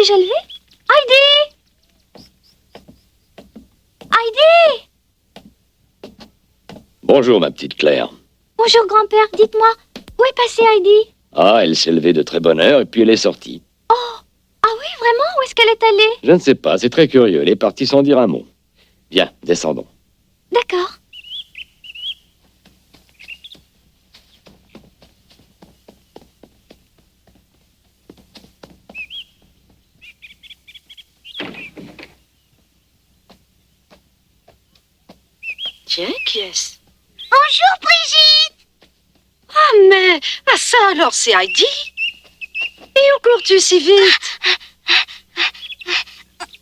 déjà levé? Heidi! Heidi! Bonjour, ma petite Claire. Bonjour, grand-père. Dites-moi, où est passée Heidi? Ah, elle s'est levée de très bonne heure et puis elle est sortie. Oh! Ah oui, vraiment? Où est-ce qu'elle est allée? Je ne sais pas, c'est très curieux. Elle est partie sans dire un mot. Viens, descendons. D'accord. Tiens, qui est-ce? Bonjour, Brigitte. Ah, mais... Ah, ça alors, c'est Heidi? Et où cours-tu si vite?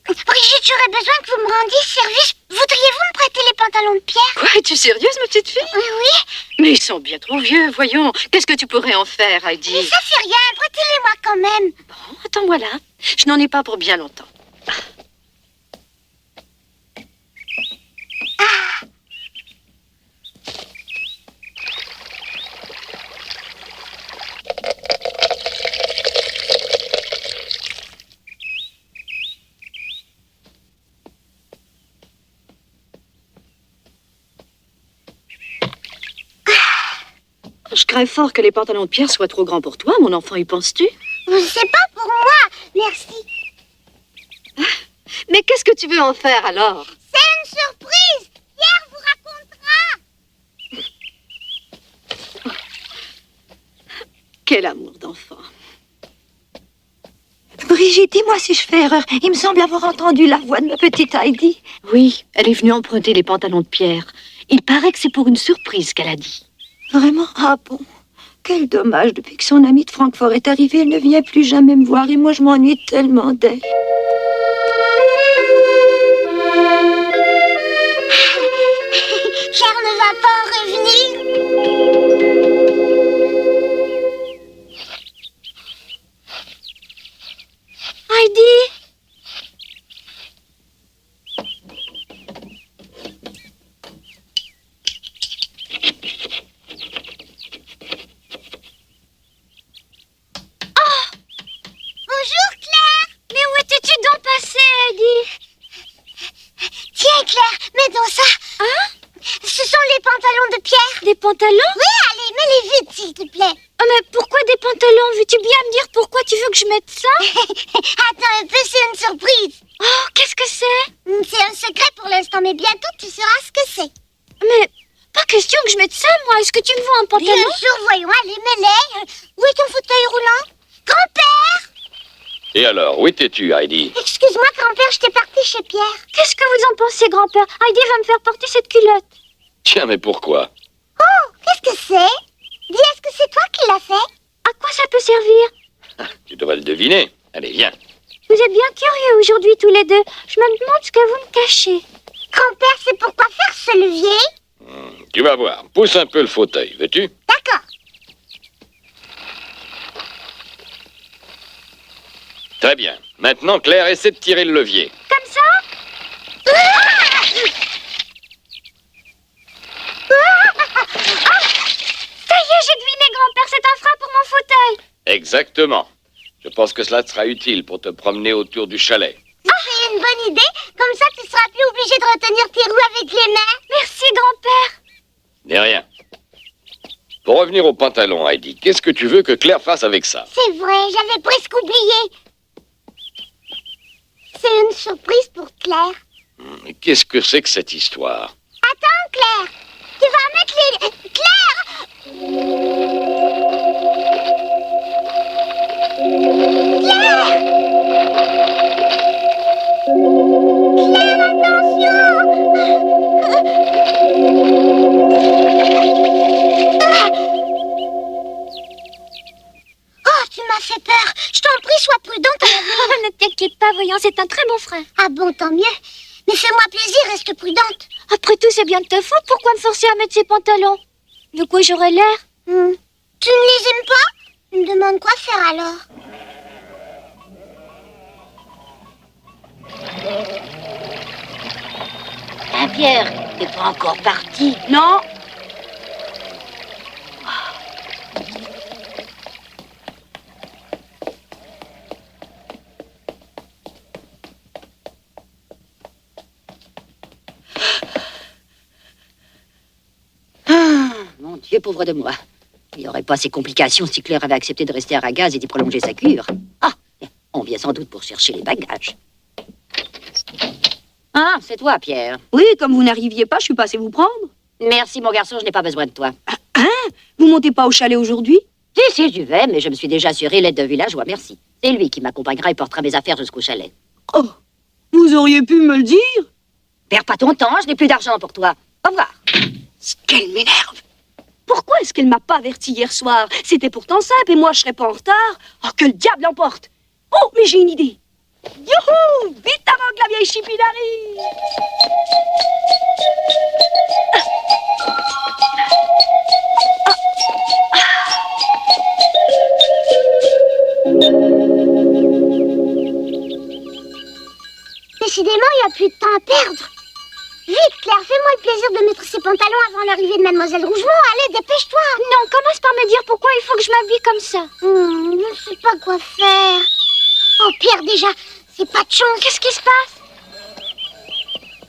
Brigitte, j'aurais besoin que vous me rendiez service. Voudriez-vous me prêter les pantalons de Pierre? Quoi, es-tu sérieuse, ma petite fille? Oui, oui. Mais ils sont bien trop vieux, voyons. Qu'est-ce que tu pourrais en faire, Heidi? Mais ça fait rien, prêtez-les-moi quand même. Bon, attends-moi là. Je n'en ai pas pour bien longtemps. Je crains fort que les pantalons de Pierre soient trop grands pour toi, mon enfant, y penses-tu? C'est pas pour moi, merci. Mais qu'est-ce que tu veux en faire alors? C'est une surprise. Pierre vous racontera. Quel amour d'enfant. Brigitte, dis-moi si je fais erreur. Il me semble avoir entendu la voix de ma petite Heidi. Oui, elle est venue emprunter les pantalons de Pierre. Il paraît que c'est pour une surprise qu'elle a dit. Vraiment? Ah bon? Quel dommage. Depuis que son amie de Francfort est arrivée, elle ne vient plus jamais me voir et moi je m'ennuie tellement d'elle. Pierre ne va pas en revenir. Heidi! Bonjour, Claire. Mais où étais-tu donc passée, Heidi? Tiens, Claire, mets donc ça. Hein? Ce sont les pantalons de Pierre. Des pantalons? Oui, allez, mets-les vite, s'il te plaît. Oh, mais pourquoi des pantalons? Veux-tu bien me dire pourquoi tu veux que je mette ça? Attends un peu, c'est une surprise. Oh, qu'est-ce que c'est? C'est un secret pour l'instant, mais bientôt tu sauras ce que c'est. Mais pas question que je mette ça, moi. Est-ce que tu me vends un pantalon? Bien sûr, voyons, allez, mets-les. Où est ton fauteuil roulant? Grand-père! Et alors, où étais-tu, Heidi? Excuse-moi, grand-père, j'étais partie chez Pierre. Qu'est-ce que vous en pensez, grand-père? Heidi va me faire porter cette culotte. Tiens, mais pourquoi? Oh, qu'est-ce que c'est? Dis, est-ce que c'est toi qui l'as fait? À quoi ça peut servir? Tu devrais le deviner. Allez, viens. Vous êtes bien curieux aujourd'hui, tous les deux. Je me demande ce que vous me cachez. Grand-père, c'est pour quoi faire ce levier? Tu vas voir. Pousse un peu le fauteuil, veux-tu? D'accord. Très bien. Maintenant, Claire, essaie de tirer le levier. Comme ça? Ça y est, j'ai deviné, grand-père. C'est un frein pour mon fauteuil. Exactement. Je pense que cela te sera utile pour te promener autour du chalet. C'est une bonne idée. Comme ça, tu seras plus obligé de retenir tes roues avec les mains. Merci, grand-père. N'est rien. Pour revenir au pantalon, Heidi, qu'est-ce que tu veux que Claire fasse avec ça? C'est vrai, j'avais presque oublié. C'est une surprise pour Claire. Mais qu'est-ce que c'est que cette histoire? Attends, Claire. Tu vas mettre les... Claire! Claire! Claire, attention! Oh, tu m'as fait peur. Je t'en prie, sois prudente à l'avenir. Ne t'inquiète pas, voyons, c'est un très bon frein. Ah bon, tant mieux. Mais fais-moi plaisir, reste prudente. Après tout, c'est bien de ta faute. Pourquoi me forcer à mettre ces pantalons? De quoi j'aurais l'air? Tu ne les aimes pas? Tu me demandes quoi faire alors? Ah, Pierre, t'es pas encore parti? Non? Dieu pauvre de moi. Il n'y aurait pas ces complications si Claire avait accepté de rester à Ragaz et d'y prolonger sa cure. Ah, on vient sans doute pour chercher les bagages. Ah, c'est toi, Pierre. Oui, comme vous n'arriviez pas, je suis passée vous prendre. Merci, mon garçon, je n'ai pas besoin de toi. Hein? Vous montez pas au chalet aujourd'hui? Si, j'y vais, mais je me suis déjà assuré l'aide d'un villageois, merci. C'est lui qui m'accompagnera et portera mes affaires jusqu'au chalet. Oh, vous auriez pu me le dire. Perds pas ton temps, je n'ai plus d'argent pour toi. Au revoir. Qu'elle m'énerve. Pourquoi est-ce qu'elle m'a pas averti hier soir? C'était pourtant simple et moi je serais pas en retard. Oh, que le diable l'emporte. Oh, mais j'ai une idée. Youhou! Vite avant que la vieille chipie n'arrive. Décidément, il n'y a plus de temps à perdre. Vite, Claire, fais-moi le plaisir de mettre ces pantalons avant l'arrivée de Mademoiselle Rougemont. Allez, dépêche-toi. Non, commence par me dire pourquoi il faut que je m'habille comme ça. Je ne sais pas quoi faire. Oh, Pierre, déjà, c'est pas de chance. Qu'est-ce qui se passe?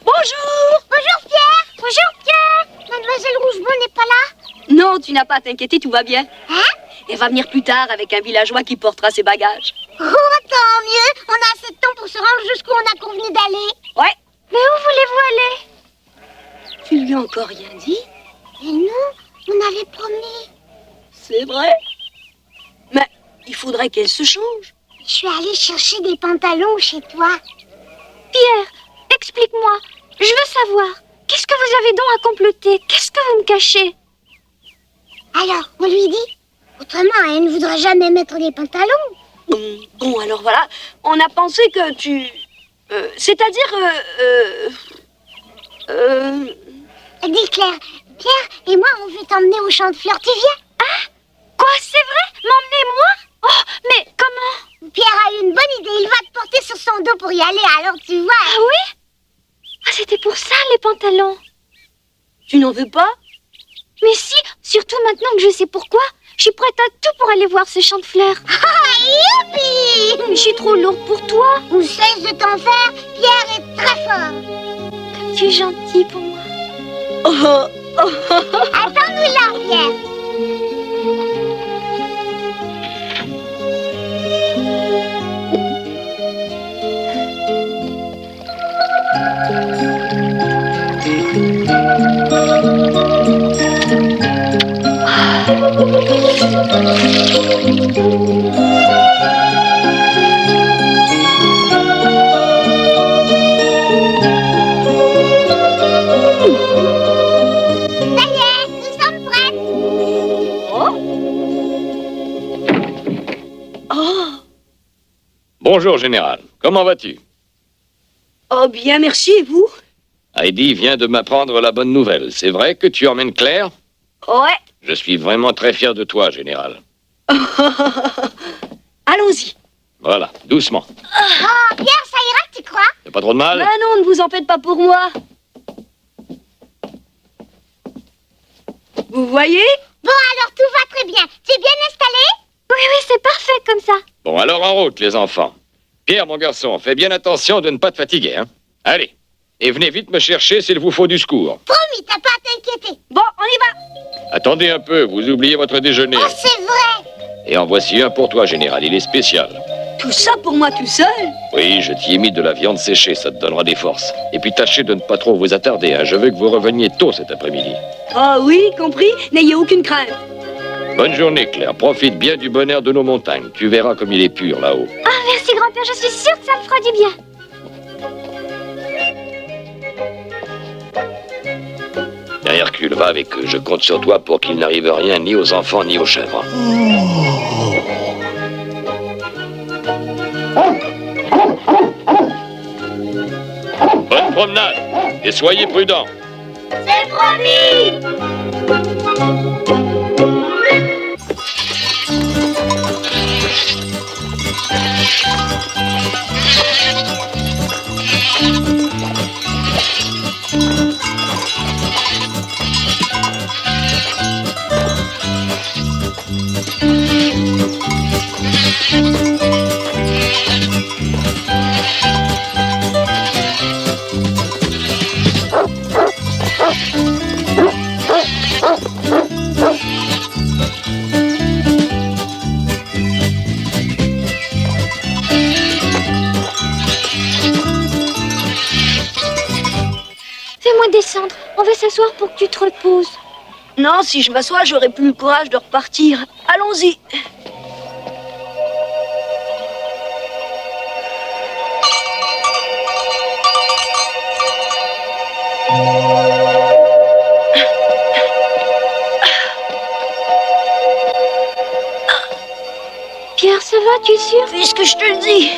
Bonjour. Bonjour, Pierre. Bonjour, Pierre. Mademoiselle Rougemont n'est pas là? Non, tu n'as pas à t'inquiéter, tout va bien. Hein? Elle va venir plus tard avec un villageois qui portera ses bagages. Oh, tant mieux. On a assez de temps pour se rendre jusqu'où on a convenu d'aller. Ouais. Mais où voulez-vous aller? Tu lui as encore rien dit? Mais non, on avait promis. C'est vrai. Mais il faudrait qu'elle se change. Je suis allée chercher des pantalons chez toi. Pierre, explique-moi. Je veux savoir. Qu'est-ce que vous avez donc à comploter? Qu'est-ce que vous me cachez? Alors, on lui dit. Autrement, elle ne voudra jamais mettre des pantalons. Bon, alors voilà. On a pensé que tu... c'est-à-dire... Dis Claire, Pierre et moi, on veut t'emmener au champ de fleurs. Tu viens? Ah? Quoi, c'est vrai? M'emmener moi? Oh, mais comment? Pierre a une bonne idée. Il va te porter sur son dos pour y aller. Alors tu vois. Ah oui? Ah, c'était pour ça, les pantalons. Tu n'en veux pas? Mais si, surtout maintenant que je sais pourquoi. Je suis prête à tout pour aller voir ce champ de fleurs. Ah, youpi! Mais je suis trop lourde pour toi. Ou cesse de t'en faire, Pierre est très fort. Comme tu es gentil pour moi. Attends-nous là, Pierre. Bonjour, Général. Comment vas-tu? Oh, bien, merci, et vous? Heidi vient de m'apprendre la bonne nouvelle. C'est vrai que tu emmènes Claire? Ouais. Je suis vraiment très fier de toi, Général. Allons-y. Voilà, doucement. Oh, Pierre, ça ira, tu crois? Y'a pas trop de mal? Ben non, ne vous en faites pas pour moi. Vous voyez? Bon, alors tout va très bien. Tu es bien installé? Oui, c'est parfait comme ça. Bon, alors en route, les enfants. Pierre, mon garçon, fais bien attention de ne pas te fatiguer, hein? Allez, et venez vite me chercher s'il vous faut du secours. Promis, t'as pas à t'inquiéter. Bon, on y va. Attendez un peu, vous oubliez votre déjeuner. Oh, c'est vrai. Et en voici un pour toi, Général, il est spécial. Tout ça pour moi tout seul? Oui, je t'y ai mis de la viande séchée, ça te donnera des forces. Et puis tâchez de ne pas trop vous attarder, hein. Je veux que vous reveniez tôt cet après-midi. Ah oui, compris. N'ayez aucune crainte. Bonne journée, Claire. Profite bien du bonheur de nos montagnes. Tu verras comme il est pur là-haut. Ah, merci grand-père, je suis sûre que ça me fera du bien. Bien, Hercule, va avec eux. Je compte sur toi pour qu'il n'arrive rien ni aux enfants ni aux chèvres. Bonne promenade et soyez prudents. C'est promis. descendre. On va s'asseoir pour que tu te reposes. Non, si je m'assois, j'aurai plus le courage de repartir. Allons-y. Pierre, ça va, tu es sûr? Puisque je te le dis.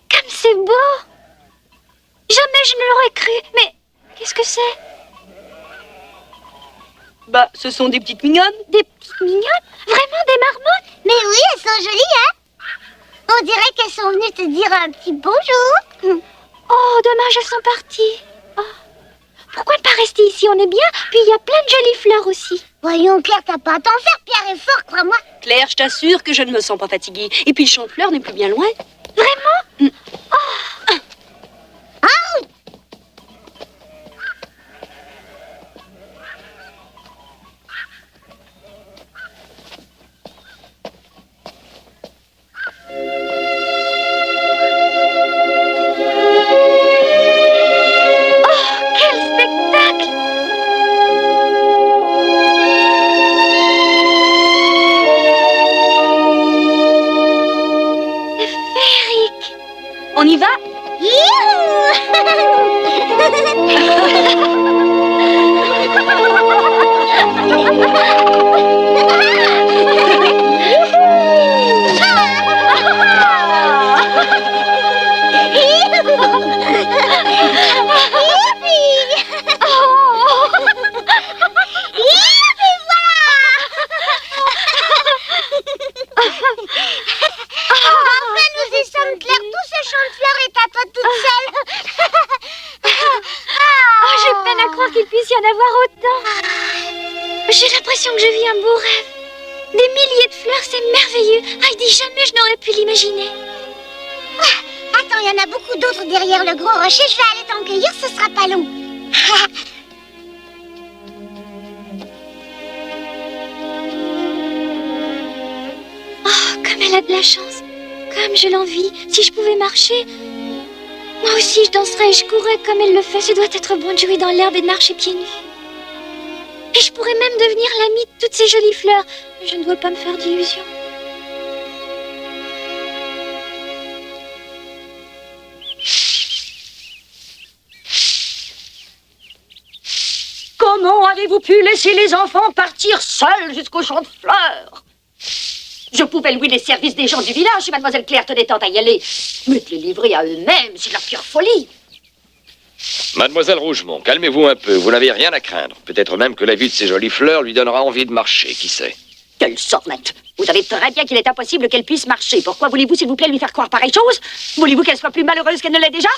Comme c'est beau! Jamais je ne l'aurais cru. Mais qu'est-ce que c'est? Bah, ce sont des petites mignonnes. Des petites mignonnes? Vraiment des marmottes? Mais oui, elles sont jolies, hein? On dirait qu'elles sont venues te dire un petit bonjour. Oh, dommage, elles sont parties. Oh. Pourquoi ne pas rester ici? On est bien. Puis il y a plein de jolies fleurs aussi. Voyons, Claire, t'as pas à t'en faire. Pierre est fort, crois-moi. Claire, je t'assure que je ne me sens pas fatiguée. Et puis le champ de fleurs n'est plus bien loin. Vraiment? Quel spectacle! Féerique! On y va? Enfin, nous y sommes, Claire. Tout ce champ de fleurs est à toi toute seule. Oh, j'ai peine à croire qu'il puisse y en avoir autant. J'ai l'impression que je vis un beau rêve. Des milliers de fleurs, c'est merveilleux. Heidi, jamais je n'aurais pu l'imaginer. Attends, il y en a beaucoup d'autres derrière le gros rocher. Je vais aller t'en cueillir, ce sera pas long. Oh, comme elle a de la chance. Comme je l'envie. Si je pouvais marcher, moi aussi je danserais et je courrais comme elle le fait. Ce doit être bon de jouer dans l'herbe et de marcher pieds nus. Et je pourrais même devenir l'amie de toutes ces jolies fleurs. Mais je ne dois pas me faire d'illusions. Comment avez-vous pu laisser les enfants partir seuls jusqu'au champ de fleurs? Je pouvais louer les services des gens du village si mademoiselle Claire tenait tant à y aller. Mais de les livrer à eux-mêmes, c'est de la pure folie. Mademoiselle Rougemont, calmez-vous un peu, vous n'avez rien à craindre. Peut-être même que la vue de ces jolies fleurs lui donnera envie de marcher, qui sait. Quelle sornette! Vous savez très bien qu'il est impossible qu'elle puisse marcher. Pourquoi voulez-vous, s'il vous plaît, lui faire croire pareille chose? Voulez-vous qu'elle soit plus malheureuse qu'elle ne l'est déjà?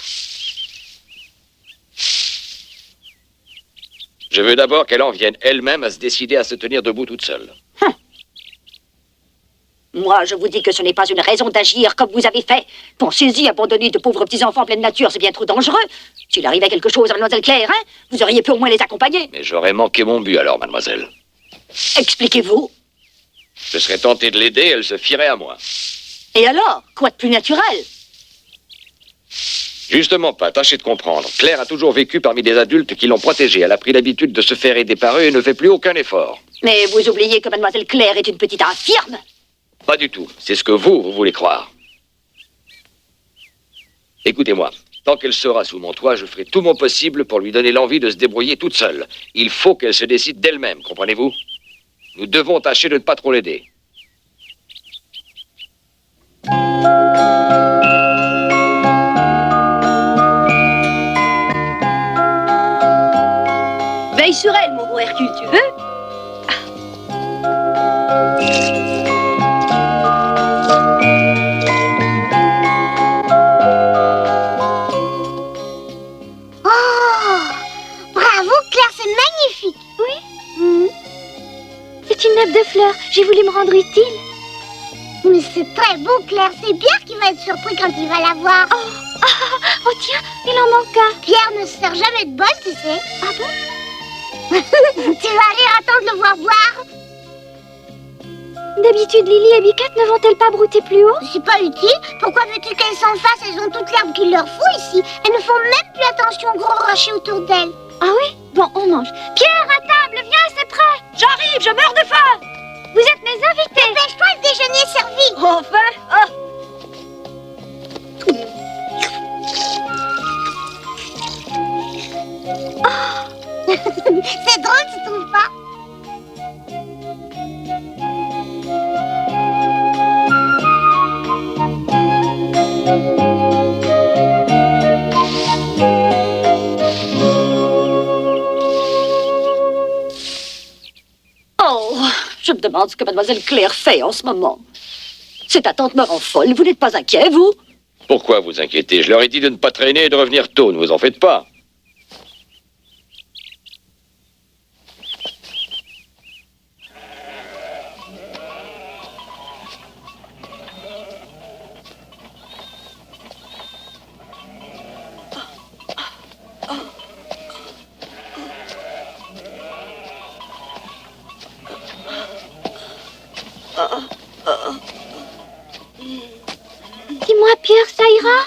Je veux d'abord qu'elle en vienne elle-même à se décider à se tenir debout toute seule. Moi, je vous dis que ce n'est pas une raison d'agir comme vous avez fait. Pensez-y, abandonner de pauvres petits-enfants en pleine nature, c'est bien trop dangereux. S'il arrivait quelque chose à mademoiselle Claire, hein, vous auriez pu au moins les accompagner. Mais j'aurais manqué mon but alors, mademoiselle. Expliquez-vous. Je serais tenté de l'aider, elle se fierait à moi. Et alors, quoi de plus naturel? Justement pas, tâchez de comprendre. Claire a toujours vécu parmi des adultes qui l'ont protégée. Elle a pris l'habitude de se faire aider par eux et ne fait plus aucun effort. Mais vous oubliez que mademoiselle Claire est une petite infirme. Pas du tout. C'est ce que vous voulez croire. Écoutez-moi. Tant qu'elle sera sous mon toit, je ferai tout mon possible pour lui donner l'envie de se débrouiller toute seule. Il faut qu'elle se décide d'elle-même, comprenez-vous? Nous devons tâcher de ne pas trop l'aider. Veille sur elle, mon gros Hercule, tu veux? C'est une nappe de fleurs. J'ai voulu me rendre utile. Mais c'est très beau, Claire. C'est Pierre qui va être surpris quand il va la voir. Oh tiens, il en manque un. Pierre ne se sert jamais de bol, tu sais. Ah bon? Tu vas rire à temps de le voir boire. D'habitude, Lily et Biquette ne vont-elles pas brouter plus haut? C'est pas utile. Pourquoi veux-tu qu'elles s'en fassent? Elles ont toute l'herbe qu'il leur faut ici. Elles ne font même plus attention aux gros rochers autour d'elles. Ah oui? Bon, on mange. Pierre, à table, viens, c'est prêt. J'arrive, je meurs de faim. Vous êtes mes invités. Dépêche-toi, le déjeuner est servi. Enfin, ah. C'est drôle, tu trouves pas? Oh, je me demande ce que mademoiselle Claire fait en ce moment. Cette attente me rend folle. Vous n'êtes pas inquiet, vous? Pourquoi vous inquiétez? Je leur ai dit de ne pas traîner et de revenir tôt, ne vous en faites pas. Dis-moi, Pierre, ça ira?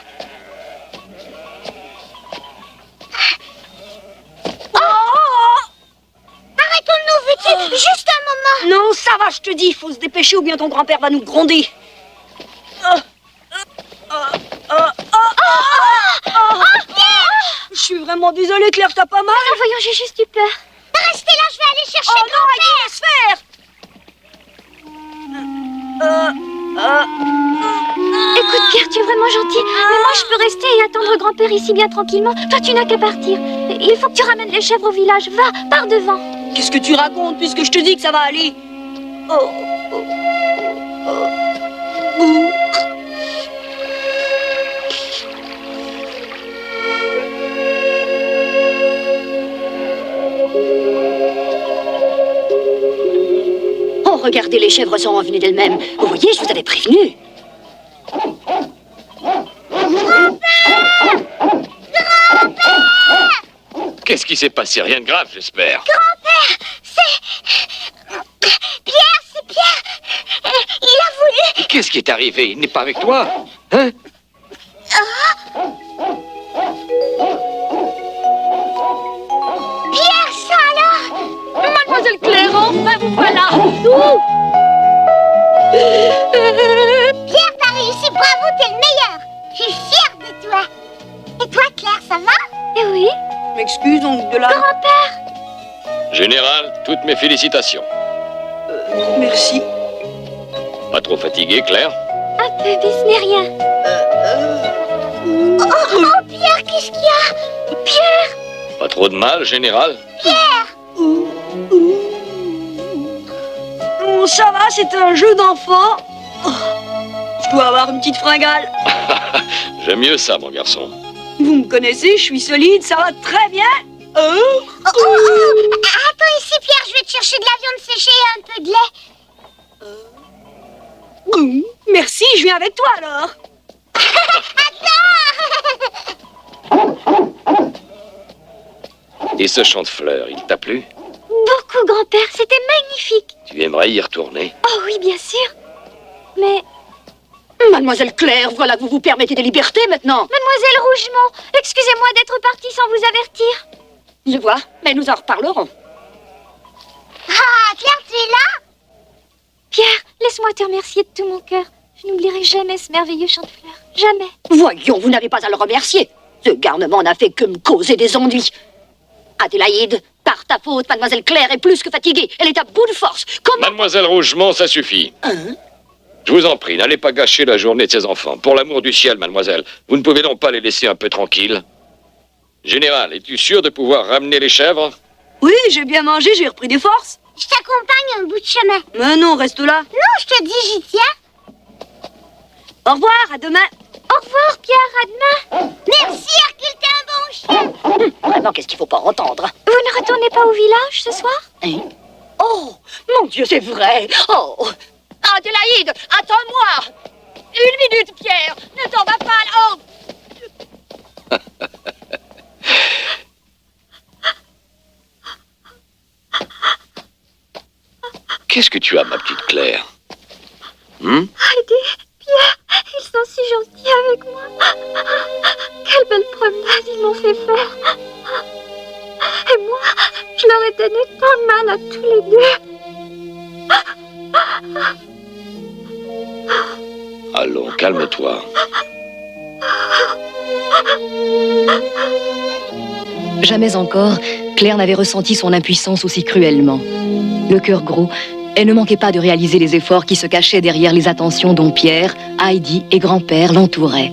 Arrêtons-nous, veux-tu? Juste un moment. Non, ça va, je te dis, il faut se dépêcher ou bien ton grand-père va nous gronder. Je suis vraiment désolée, Claire, t'as pas mal? Non, voyons, j'ai juste eu peur. Restez là, je vais aller chercher Oh non, grand-père. Heidi, laisse faire. Écoute, Pierre, tu es vraiment gentil. Mais moi, je peux rester et attendre grand-père ici bien tranquillement. Toi, tu n'as qu'à partir. Il faut que tu ramènes les chèvres au village. Va, pars devant. Qu'est-ce que tu racontes puisque je te dis que ça va aller? Oh. Oh, regardez, les chèvres sont revenues d'elles-mêmes. Vous voyez, je vous avais prévenu. Qu'est-ce qui s'est passé? Rien de grave, j'espère. Grand-père, Pierre, c'est Pierre. Il a voulu... Qu'est-ce qui est arrivé? Il n'est pas avec toi? Hein? Pierre, ça alors? Mademoiselle Claire, enfin vous voilà. Pierre, t'as réussi, bravo, t'es le meilleur. Je suis fière de toi. Et toi, Claire, ça va? Eh oui. M'excuse, oncle de la... Général, toutes mes félicitations. Merci. Pas trop fatigué, Claire? Un peu, mais ce n'est rien. Oh, Pierre, qu'est-ce qu'il y a? Pierre! Pas trop de mal, général? Oh, ça va, c'est un jeu d'enfant. Oh, je dois avoir une petite fringale. J'aime mieux ça, mon garçon. Vous me connaissez, je suis solide, ça va très bien. Oh, attends ici, Pierre, je vais te chercher de la viande séchée et un peu de lait. Merci, je viens avec toi alors. Et ce champ de fleurs, il t'a plu? Beaucoup, grand-père. C'était magnifique. Tu aimerais y retourner? Oh oui, bien sûr. Mais... Mademoiselle Claire, voilà que vous vous permettez des libertés maintenant. Mademoiselle Rougemont, excusez-moi d'être partie sans vous avertir. Je vois, mais nous en reparlerons. Ah, Claire, tu es là? Pierre, laisse-moi te remercier de tout mon cœur. Je n'oublierai jamais ce merveilleux champ de fleurs. Jamais. Voyons, vous n'avez pas à le remercier. Ce garnement n'a fait que me causer des ennuis. Adélaïde, par ta faute, mademoiselle Claire est plus que fatiguée. Elle est à bout de force. Comment... Mademoiselle Rougemont, ça suffit. Je vous en prie, n'allez pas gâcher la journée de ces enfants. Pour l'amour du ciel, mademoiselle, vous ne pouvez donc pas les laisser un peu tranquilles. Général, es-tu sûr de pouvoir ramener les chèvres? Oui, j'ai bien mangé, j'ai repris des forces. Je t'accompagne un bout de chemin. Mais non, reste là. Non, je te dis, j'y tiens. Au revoir, à demain. Au revoir, Pierre. À demain. Merci, Hercule, t'es un bon chien. Vraiment, qu'est-ce qu'il faut pas entendre? Vous ne retournez pas au village ce soir? Hein? Oh, mon Dieu, c'est vrai. Oh, Adélaïde, attends-moi. Une minute, Pierre. Ne t'en va pas. Oh. Qu'est-ce que tu as, ma petite Claire? Heidi, Pierre, ils sont si gentils avec moi. Quelle belle promenade ils m'ont fait faire. Et moi, je leur ai donné tant de mal à tous les deux. Allons, calme-toi. Jamais encore, Claire n'avait ressenti son impuissance aussi cruellement. Le cœur gros, elle ne manquait pas de réaliser les efforts qui se cachaient derrière les attentions dont Pierre, Heidi et grand-père l'entouraient.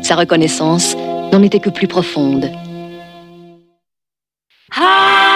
Sa reconnaissance n'en était que plus profonde. Ah